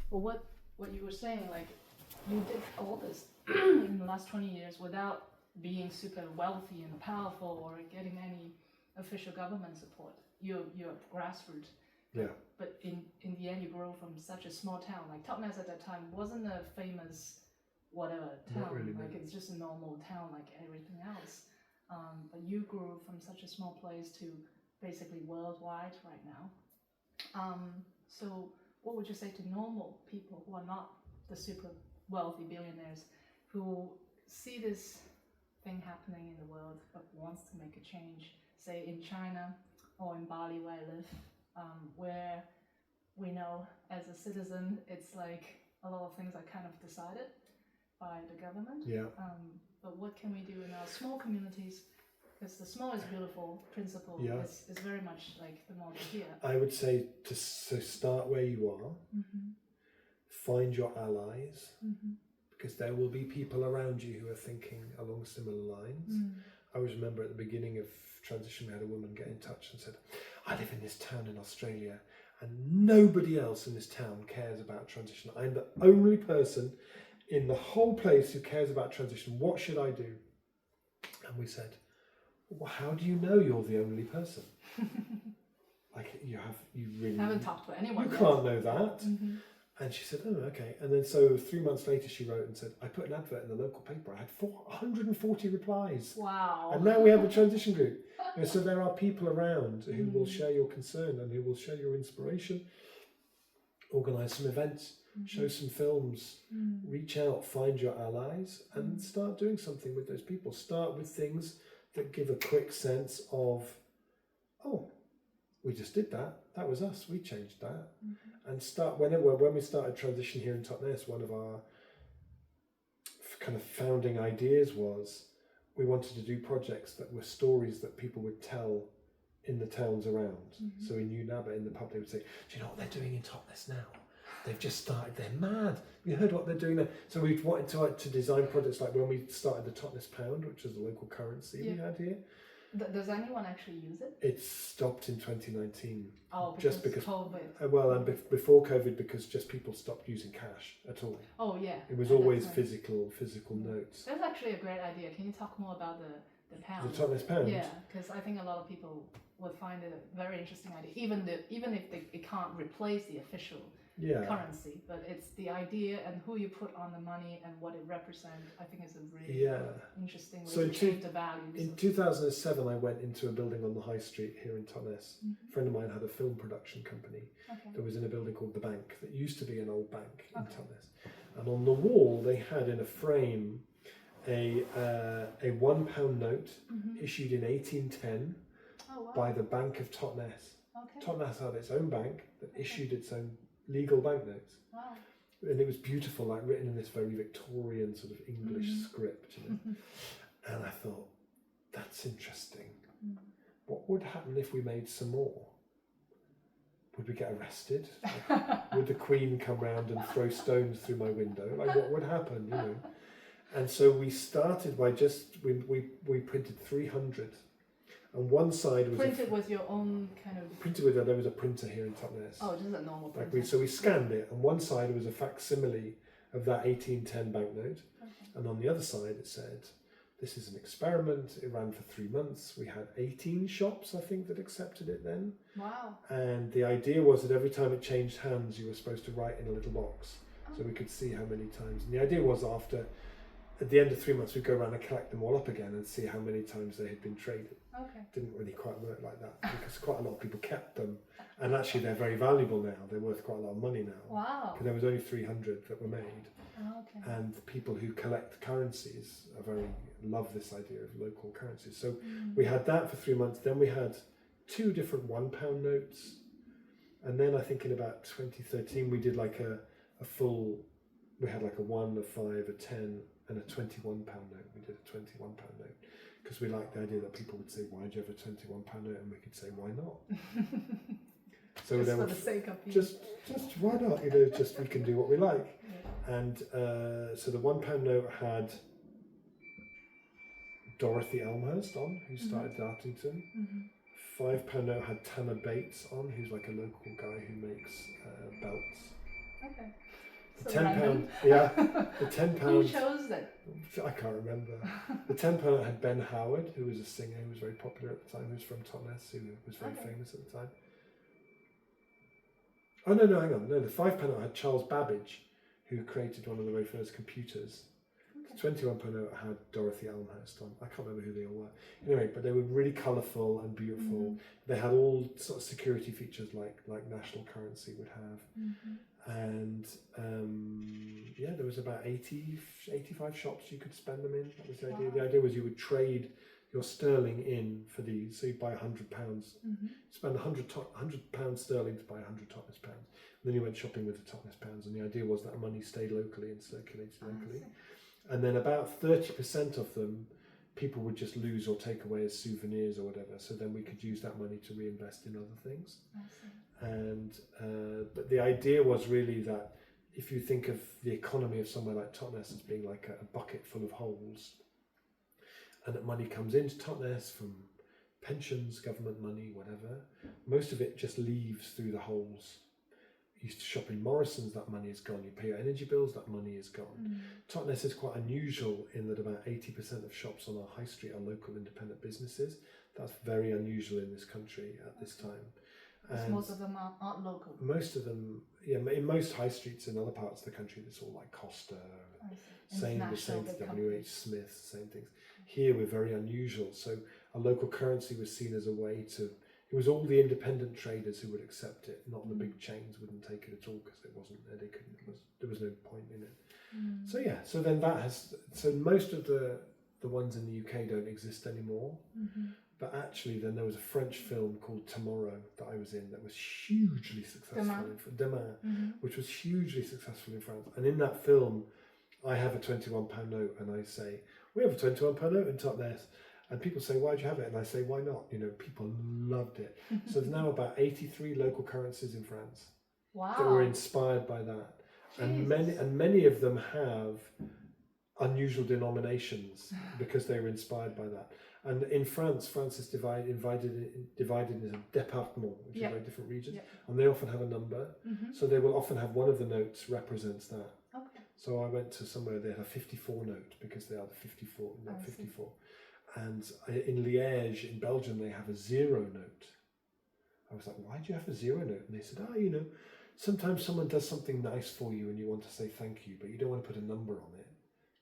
Well, what you were saying, like, you did all this in the last 20 years without being super wealthy and powerful or getting any official government support. You're grassroots. Yeah. But in the end, you grow from such a small town. Like Totnes at that time wasn't a famous whatever town. Not really, like no. it's just a normal town like everything else. But you grew from such a small place to basically worldwide right now. So what would you say to normal people who are not the super wealthy billionaires who see this thing happening in the world but wants to make a change, say in China or in Bali where I live, where we know as a citizen it's like a lot of things are kind of decided by the government. Yeah. But what can we do in our small communities? Because the small is beautiful principle is very much like the model here. I would say to start where you are, find your allies, because there will be people around you who are thinking along similar lines. I always remember at the beginning of transition, we had a woman get in touch and said, I live in this town in Australia and nobody else in this town cares about transition. I'm the only person in the whole place who cares about transition. What should I do? And we said, well, how do you know you're the only person? Like you really haven't talked to anyone. You yet. can't know that. And she said, oh, okay. And then so 3 months later she wrote and said, I put an advert in the local paper. I had 140 replies. Wow. And now we have a transition group. And so there are people around who will share your concern and who will share your inspiration, organise some events, show some films, reach out, find your allies and start doing something with those people. Start with things that give a quick sense of, oh, we just did that. That was us. We changed that. And when we started transition here in Totnes, one of our kind of founding ideas was we wanted to do projects that were stories that people would tell in the towns around. So in Unaba, in the pub, they would say, do you know what they're doing in Totnes now? They've just started, they're mad. You heard what they're doing there. So we wanted to design projects like when we started the Totnes Pound, which is the local currency we had here. Does anyone actually use it? It stopped in 2019. Oh, just because COVID. Well, and before COVID, because just people stopped using cash at all. Oh yeah. It was always physical notes. That's actually a great idea. Can you talk more about the pound? The Totnes Pound. Yeah, because I think a lot of people would find it a very interesting idea, even if it can't replace the official currency, but it's the idea and who you put on the money and what it represents. I think is a really interesting way to change the values. In 2007, I went into a building on the high street here in Totnes. A friend of mine had a film production company that was in a building called The Bank that used to be an old bank in Totnes. And on the wall, they had in a frame a £1 note issued in 1810 by the Bank of Totnes. Totnes had its own bank that issued its own legal banknotes. Wow. And it was beautiful, like written in this very Victorian sort of English script, you know. And I thought, that's interesting. What would happen if we made some more? Would we get arrested? Would the Queen come round and throw stones through my window? Like what would happen, you know? And so we started by we printed 300. And one side was printed with your own kind of. Printed with there was a printer here in Totnes. Oh, just a normal printer. So we scanned it, and one side was a facsimile of that 1810 banknote, and on the other side it said, "This is an experiment." It ran for 3 months. We had 18 shops, I think, that accepted it then. Wow. And the idea was that every time it changed hands, you were supposed to write in a little box, so we could see how many times. And the idea was at the end of 3 months, we'd go around and collect them all up again and see how many times they had been traded. Okay. Didn't really quite work like that because quite a lot of people kept them, and actually they're very valuable now. They're worth quite a lot of money now. Wow. Because there was only 300 that were made. Oh, okay. And the people who collect currencies love this idea of local currencies. So we had that for 3 months. Then we had 2 different £1 notes, and then I think in about 2013 we did like a full. We had like a 1, a 5, a 10, and a £21 note. We did a £21 note. Because we liked the idea that people would say, why do you have a £21 note? And we could say, why not? So just for the sake of people. Just why not? You know, just we can do what we like. Yeah. And so the £1 note had Dorothy Elmhurst on, who started Dartington. £5 note had Tanner Bates on, who's like a local guy who makes belts. Okay. So £10, random. yeah, the £10. Who chose that? I can't remember. The £10 had Ben Howard, who was a singer who was very popular at the time, who was from Totnes, who was very famous at the time. Oh no, hang on. No, the £5 had Charles Babbage, who created one of the very first computers. The £21 had Dorothy Elmhurst on. I can't remember who they all were. Anyway, but they were really colourful and beautiful. They had all sort of security features like national currency would have. And yeah, there was about 85 shops you could spend them in. That was the idea. Wow. The idea was you would trade your sterling in for these. So you buy £100, spend £100 sterling to buy 100 Totnes pounds. And then you went shopping with the Totnes pounds, and the idea was that money stayed locally and circulated locally. And then about 30% of them people would just lose or take away as souvenirs or whatever. So then we could use that money to reinvest in other things. And but the idea was really that if you think of the economy of somewhere like Totnes as being like a bucket full of holes, and that money comes into Totnes from pensions, government money, whatever, most of it just leaves through the holes. You used to shop in Morrison's, that money is gone. You pay your energy bills, that money is gone. Totnes is quite unusual in that about 80% of shops on our high street are local independent businesses. That's very unusual in this country at this time. And most of them aren't local. Most of them, yeah, in most high streets in other parts of the country, it's all like Costa, same WH Smith, same things. Here we're very unusual, so a local currency was seen as a way to. It was all the independent traders who would accept it, not the big chains wouldn't take it at all because it wasn't they couldn't. There was no point in it. So yeah, so then so most of the ones in the UK don't exist anymore. But actually, then there was a French film called Tomorrow that I was in that was hugely successful Demain, which was hugely successful in France. And in that film, I have a £21 note, and I say, "We have a £21 note in Totnes." And people say, "Why'd you have it?" And I say, "Why not?" You know, people loved it. So there's now about 83 local currencies in France that were inspired by that, and many of them have unusual denominations because they were inspired by that. And in France is divided into départements, which are very different regions, and they often have a number. So they will often have one of the notes represents that. So I went to somewhere they had a 54 note because they are the 54, not 54. And in Liège, in Belgium, they have a 0 note. I was like, "Why do you have a 0 note?" And they said, you know, sometimes someone does something nice for you and you want to say thank you, but you don't want to put a number on it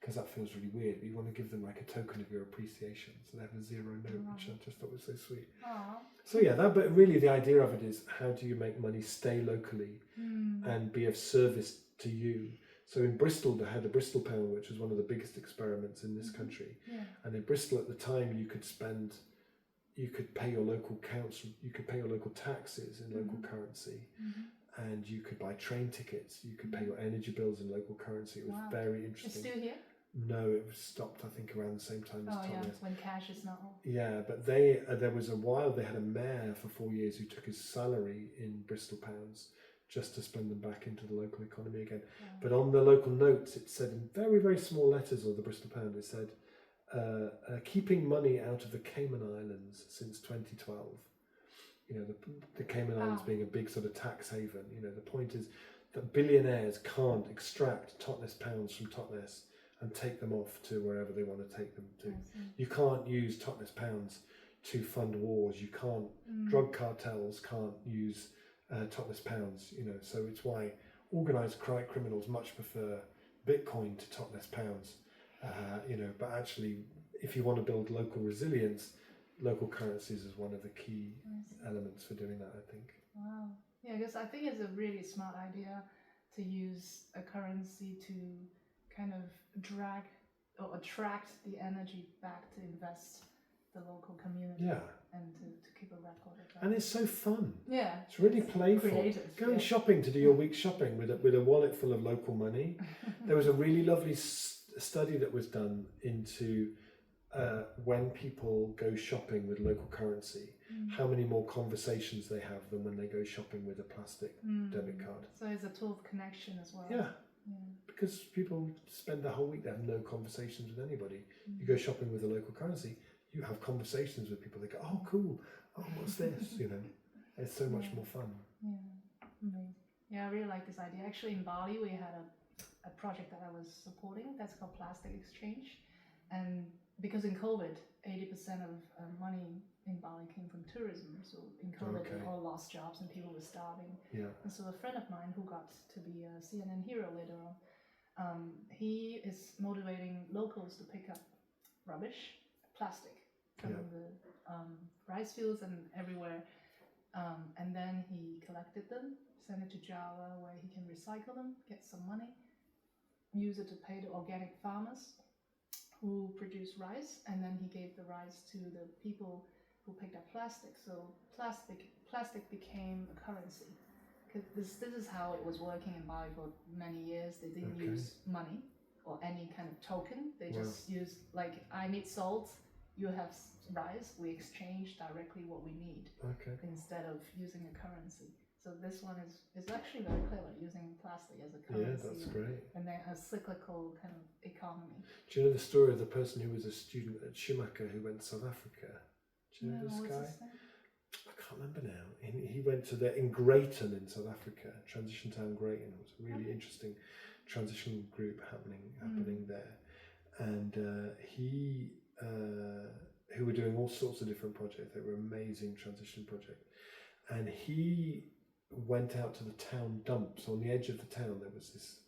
because that feels really weird. You want to give them like a token of your appreciation. So they have a 0 note, which I just thought was so sweet. So yeah, but really the idea of it is, how do you make money stay locally and be of service to you? So in Bristol, they had the Bristol pound, which was one of the biggest experiments in this country. And in Bristol at the time, you could pay your local council, you could pay your local taxes in local currency, and you could buy train tickets, you could pay your energy bills in local currency. It was very interesting. It's still here? No, it was stopped, I think, around the same time as Totnes. When cash is not. Yeah, but there was a while they had a mayor for 4 years who took his salary in Bristol pounds just to spend them back into the local economy again. But on the local notes, it said in very, very small letters of the Bristol pound, it said, keeping money out of the Cayman Islands since 2012. You know, the Cayman Islands being a big sort of tax haven. You know, the point is that billionaires can't extract Totnes pounds from Totnes and take them off to wherever they want to take them to. You can't use Totnes pounds to fund wars. You can't, drug cartels can't use Totnes pounds, you know, so it's why organised crime criminals much prefer Bitcoin to Totnes pounds, you know, but actually if you want to build local resilience, local currencies is one of the key elements for doing that, I think. Wow. Yeah, because I think it's a really smart idea to use a currency to kind of drag or attract the energy back to invest the local community. And to keep a record of that. And it's so fun. Yeah. It's really playful. Creative. Going shopping to do your week's shopping with a wallet full of local money. There was a really lovely study that was done into when people go shopping with local currency, how many more conversations they have than when they go shopping with a plastic debit card. So it's a tool of connection as well. Yeah. Because people spend the whole week, they have no conversations with anybody. You go shopping with a local currency, you have conversations with people. They go, "Oh, cool. Oh, what's this?" You know, it's so much more fun. Yeah, amazing. Yeah, I really like this idea. Actually, in Bali, we had a a project that I was supporting that's called Plastic Exchange. And because in COVID, 80% of money in Bali came from tourism. So in COVID, Okay. they all lost jobs and people were starving. Yeah. And so a friend of mine who got to be a CNN hero later on, he is motivating locals to pick up rubbish, plastic, from the rice fields and everywhere. And then he collected them, sent it to Java where he can recycle them, get some money, use it to pay the organic farmers who produce rice, and then he gave the rice to the people who picked up plastic. So plastic became a currency. Because this is how it was working in Bali for many years. They didn't use money or any kind of token. They just used, like, I need salt, you have rice, we exchange directly what we need instead of using a currency. So this one is actually very clever, using plastic as a currency. Yeah, that's great. And then a cyclical kind of economy. Do you know the story of the person who was a student at Schumacher who went to South Africa? Do you know this guy? I can't remember now. He went to in Greyton in South Africa, Transition Town Greyton. It was a really interesting transition group happening there. And who were doing all sorts of different projects. They were amazing transition projects. And he went out to the town dump. So on the edge of the town there was this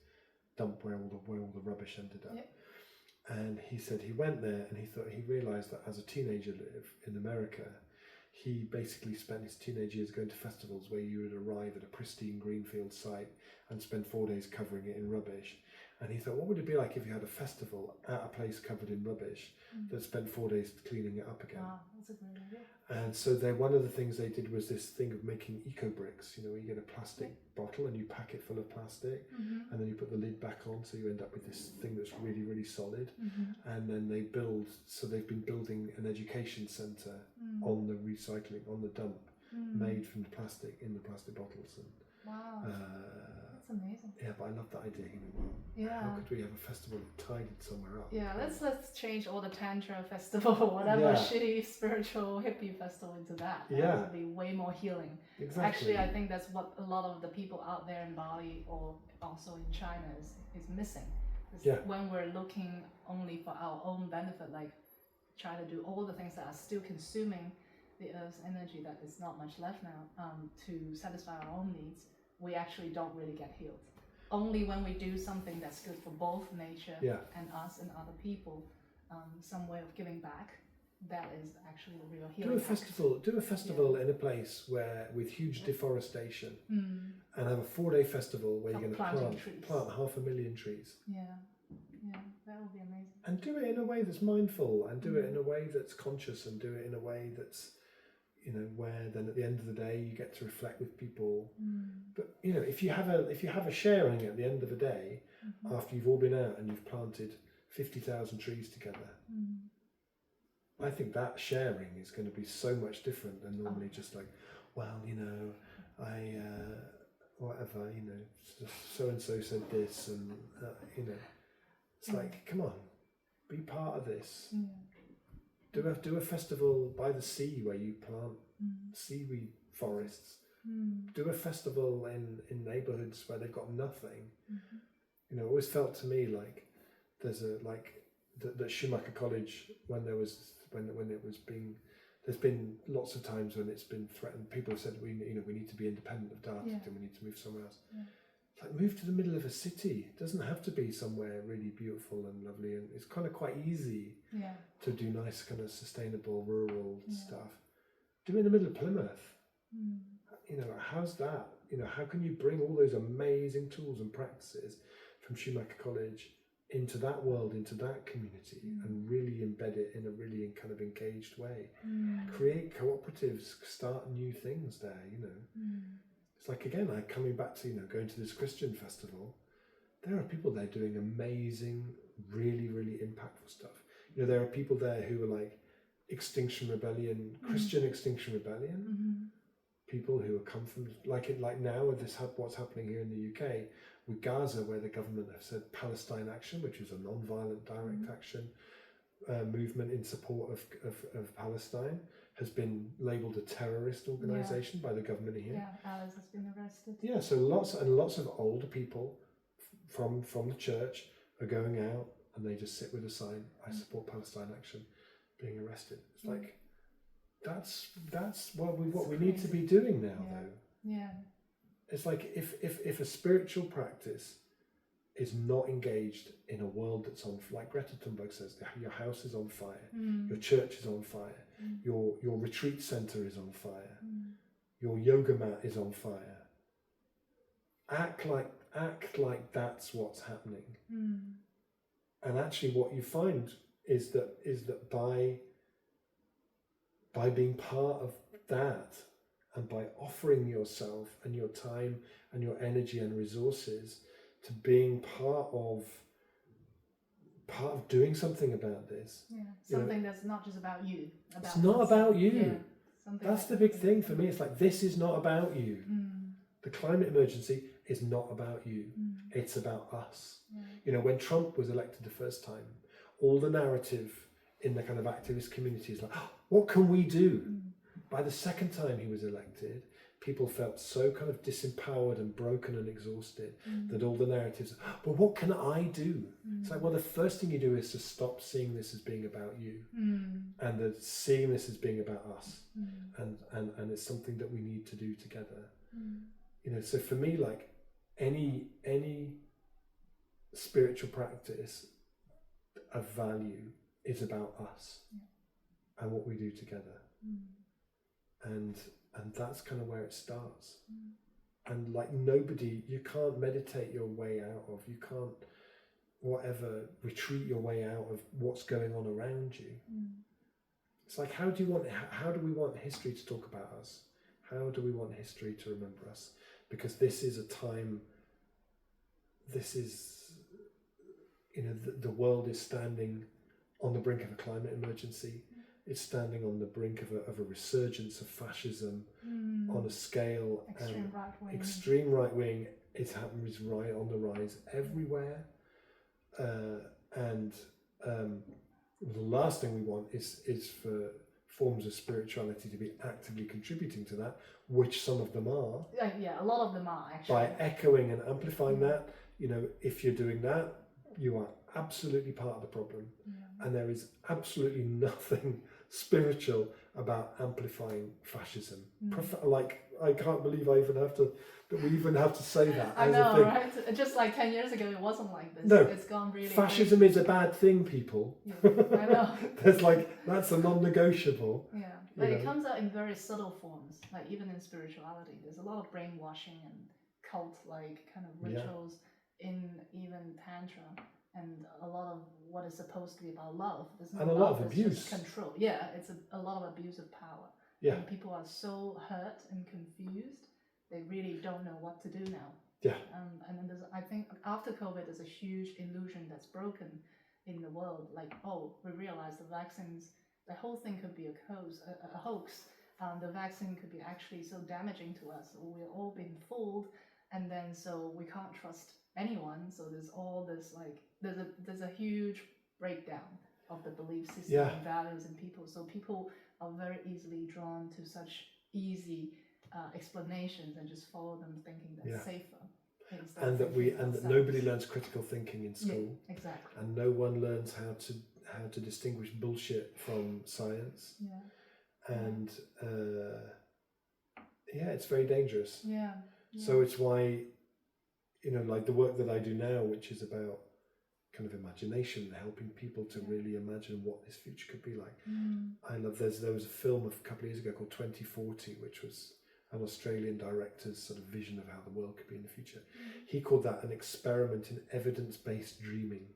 dump where all the rubbish ended up. Yep. And he said he went there and he realised that as a teenager in America, he basically spent his teenage years going to festivals where you would arrive at a pristine greenfield site and spend 4 days covering it in rubbish. And he thought, what would it be like if you had a festival at a place covered in rubbish that spent 4 days cleaning it up again? Wow, that's a great idea. And so one of the things they did was this thing of making eco bricks. You know, you get a plastic bottle and you pack it full of plastic, and then you put the lid back on, so you end up with this thing that's really, really solid. And then they've been building an education centre on the recycling, on the dump, made from the plastic, in the plastic bottles. And wow. That's amazing. Yeah, but I love that idea. How could we have a festival that tidied somewhere up? Yeah, let's change all the Tantra festival or whatever shitty spiritual hippie festival into that. That would be way more healing. Exactly. Actually, I think that's what a lot of the people out there in Bali or also in China is missing. When we're looking only for our own benefit, like try to do all the things that are still consuming the Earth's energy that is not much left now to satisfy our own needs, we actually don't really get healed. Only when we do something that's good for both nature and us and other people, some way of giving back, that is actually the real healing. Do a festival in a place with huge deforestation, and have a 4-day festival where you're going to plant 500,000 trees. Yeah, that would be amazing. And do it in a way that's mindful, and do it in a way that's conscious, and do it in a way that's, where then at the end of the day you get to reflect with people. But if you have a sharing at the end of the day, after you've all been out and you've planted 50,000 trees together, I think that sharing is going to be so much different than normally just like, whatever, so and so said this, and it's like, come on, be part of this. Do a festival by the sea where you plant seaweed forests. Do a festival in neighbourhoods where they've got nothing. It always felt to me like there's that Schumacher College, there's been lots of times when it's been threatened. People have said we need to be independent of data and we need to move somewhere else. It's like, move to the middle of a city. It doesn't have to be somewhere really beautiful and lovely, and it's kind of quite easy to do nice kind of sustainable rural stuff. Do it in the middle of Plymouth. How's that? How can you bring all those amazing tools and practices from Schumacher College into that world, into that community, and really embed it in a really kind of engaged way? Create cooperatives, start new things there, It's like, again, coming back to, going to this Christian festival, there are people there doing amazing, really, really impactful stuff. There are people there who are like Extinction Rebellion, Christian Extinction Rebellion, people who have come from, like now with what's happening here in the UK, with Gaza, where the government have said Palestine Action, which is a non-violent direct action movement in support of Palestine, has been labelled a terrorist organisation by the government here. Yeah, Alice has been arrested. Yeah, so lots of older people from the church are going out and they just sit with a sign, I support Palestine Action, being arrested. It's like, that's what we need to be doing now, though. Yeah. It's like if a spiritual practice is not engaged in a world that's on, like Greta Thunberg says, your house is on fire, your church is on fire, your retreat center is on fire, your yoga mat is on fire. Act like that's what's happening. And actually what you find is that by being part of that, and by offering yourself and your time and your energy and resources to being part of doing something about this. Yeah, something that's not just about you. It's not about you. Yeah, that's the big thing for me. It's like, this is not about you. The climate emergency is not about you. It's about us. You know, when Trump was elected the first time, all the narrative in the kind of activist community is like, oh, what can we do? By the second time he was elected, people felt so kind of disempowered and broken and exhausted that all the narratives, but what can I do? It's like, well, the first thing you do is to stop seeing this as being about you and seeing this as being about us. And it's something that we need to do together. You know, so for me, like any spiritual practice of value is about us and what we do together. And that's kind of where it starts. And like you can't meditate your way out of, you can't retreat your way out of what's going on around you. It's like, how do we want history to talk about us? How do we want history to remember us? Because this is a time, you know, the world is standing on the brink of a climate emergency. It's standing on the brink of a resurgence of fascism on a scale. Extreme right wing is right on the rise everywhere. And the last thing we want is for forms of spirituality to be actively contributing to that, which some of them are. Yeah, a lot of them are actually. By echoing and amplifying that, you know, if you're doing that, you are absolutely part of the problem. And there is absolutely nothing spiritual about amplifying fascism. Like, I can't believe we even have to say that. I as know, a thing. right? Just like 10 years ago, it wasn't like this. No, it's gone really. Fascism is a bad thing, people. Yeah, I know. That's a non-negotiable. Yeah, but it comes out in very subtle forms. Like even in spirituality, there's a lot of brainwashing and cult-like kind of rituals in even Tantra. And a lot of what is supposed to be about love, and a lot of abuse, just control. Yeah, it's a lot of abuse of power. Yeah, and people are so hurt and confused, they really don't know what to do now. Yeah, and then I think after COVID, there's a huge illusion that's broken in the world. Like, oh, we realize the vaccines, the whole thing could be a hoax. The vaccine could be actually so damaging to us. We're all being fooled, and then so we can't trust anyone. So there's all this like there's a huge breakdown of the belief system and values in people. So people are very easily drawn to such easy explanations and just follow them, thinking that's safer. And that nobody learns critical thinking in school. Yeah, exactly. And no one learns how to distinguish bullshit from science. Yeah. And it's very dangerous. Yeah. So it's why, you know, like the work that I do now, which is about kind of imagination, helping people to really imagine what this future could be like. I love, there was a film a couple of years ago called 2040, which was an Australian director's sort of vision of how the world could be in the future. He called that an experiment in evidence-based dreaming,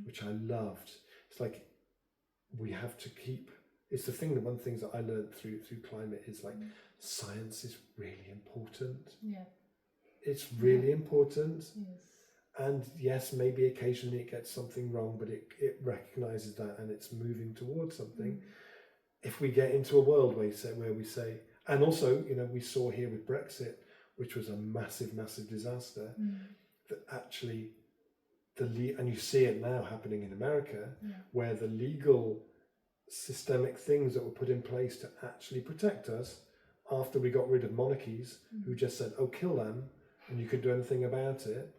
which I loved. It's like, we have to keep, it's the thing, one of the things that I learned through climate is like, science is really important. Yeah. It's really important. Yes. And yes, maybe occasionally it gets something wrong, but it recognizes that and it's moving towards something. If we get into a world where we say, and also, you know, we saw here with Brexit, which was a massive, massive disaster, that actually and you see it now happening in America, where the legal systemic things that were put in place to actually protect us after we got rid of monarchies who just said, oh, kill them, and you could do anything about it.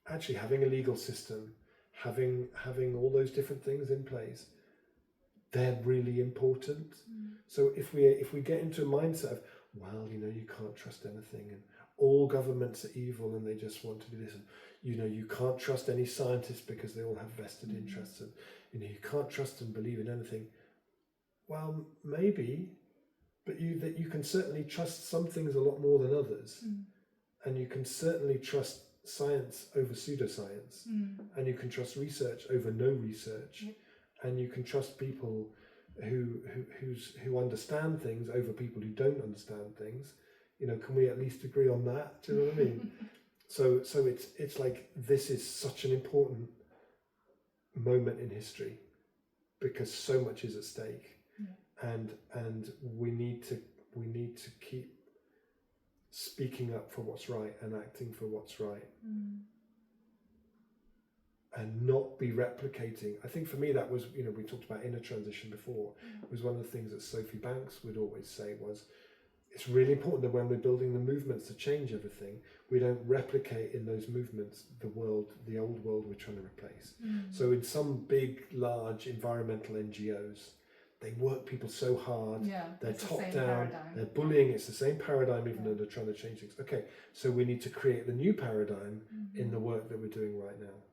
actually having a legal system, having all those different things in place, they're really important. So if we get into a mindset of, well, you know, you can't trust anything, and all governments are evil and they just want to do this, and you know, you can't trust any scientists because they all have vested interests, and you know, you can't trust and believe in anything. Well, maybe, but you can certainly trust some things a lot more than others, and you can certainly trust science over pseudoscience, and you can trust research over no research, and you can trust people who understand things over people who don't understand things. You know, can we at least agree on that? Do you know what I mean? So it's like, this is such an important moment in history because so much is at stake, and we need to keep speaking up for what's right and acting for what's right, and not be replicating. I think for me that was, you know, we talked about inner transition before, was one of the things that Sophie Banks would always say was, it's really important that when we're building the movements to change everything, we don't replicate in those movements the old world we're trying to replace. So in some big, large environmental NGOs, they work people so hard, they're top down, they're bullying, it's the same paradigm even though they're trying to change things. Okay, so we need to create the new paradigm in the work that we're doing right now.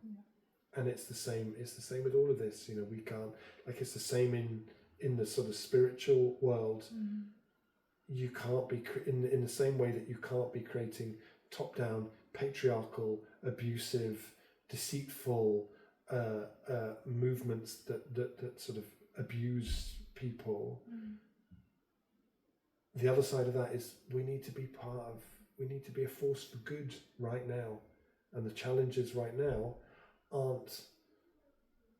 And it's the same with all of this, you know, we can't, like, it's the same in the sort of spiritual world. You can't be, in the same way that you can't be creating top-down, patriarchal, abusive, deceitful movements that sort of abuse people. The other side of that is we need to be a force for good right now. And the challenges right now aren't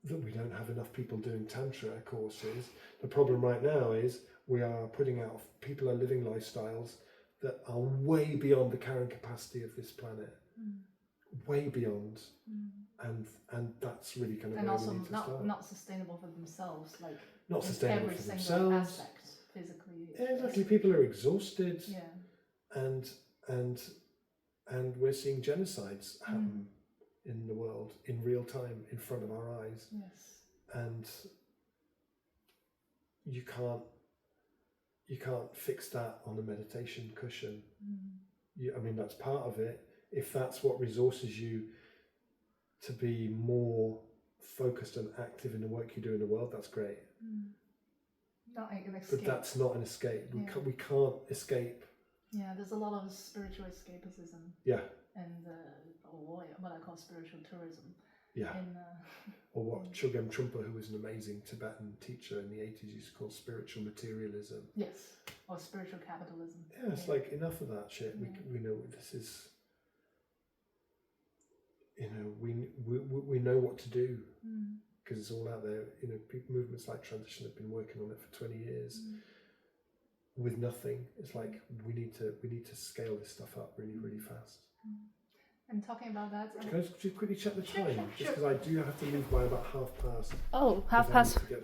that we don't have enough people doing Tantra courses. The problem right now is we are putting out, people are living lifestyles that are way beyond the carrying capacity of this planet. Way beyond. And that's really kind of and where also we need to start. not sustainable for themselves, like not sustainable every for single themselves. aspect, physically. Yeah, exactly. People are exhausted. Yeah. And we're seeing genocides happen in the world in real time in front of our eyes. Yes. And you can't fix that on a meditation cushion. I mean, that's part of it. If that's what resources you to be more focused and active in the work you do in the world, that's great. Not an escape. But that's not an escape. We can't escape. Yeah, there's a lot of spiritual escapism. Yeah. And or what I call spiritual tourism. Yeah. Or what Chogyam Trungpa, who was an amazing Tibetan teacher in the 80s, used to call spiritual materialism. Yes. Or spiritual capitalism. Yeah, it's like, enough of that shit. We know this is, you know, we know what to do because it's all out there. You know, movements like Transition have been working on it for 20 years with nothing. It's like we need to scale this stuff up really, really fast. And talking about that, can I just quickly check the time? Sure. Just because I do have to leave by about past. Oh, 'cause I need to get